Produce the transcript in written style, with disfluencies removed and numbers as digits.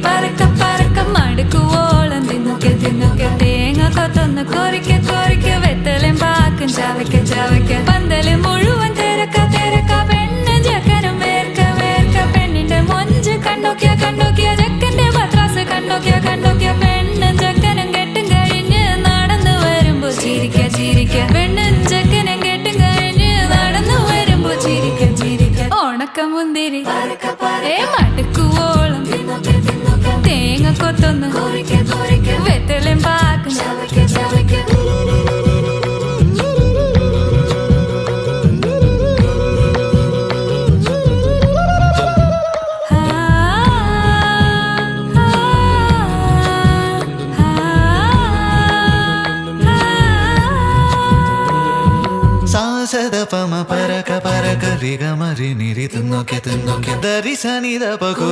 പറക്ക പറക്ക മടുക്കുവോളം തിന്നൊക്കെ തിന്നൊക്കെ തേങ്ങ കൊത്തൊന്ന് കൊറിക്ക കൊറിക്ക വെത്തലും പാക്കും ചവയ്ക്ക ചവയ്ക്ക പന്തല് മുഴുവൻ തിരക്ക തിരക്ക പെണ്ണ് ജക്കനും വേർക്ക വേർക്ക പെണ്ണിന്റെ മൊഞ്ച് കണ്ടോക്കിയ കണ്ടോക്കിയ ജക്കന്റെ പത്രാസ് കണ്ടോക്കിയ കണ്ടോക്കിയ പെണ്ണും ജക്കനും കെട്ടും കഴിഞ്ഞ് നടന്നു വരുമ്പോ ചിരിക്ക ചിരിക്ക പെണ്ണും ജക്കനും കെട്ടും കഴിഞ്ഞ് നടന്നു വരുമ്പോ ചിരിക്ക ചിരിക്ക ഉണക്ക മുന്തിരി മടുക്കുവോളം തേങ്ങ കൊത്തൊന്ന് വെത്തലും പാക്കും സാസദപമ പരക പരക രിഗമരി നിരി തിന്നൊക്കെ തിന്നൊക്കെ ദരി സനിദ പകു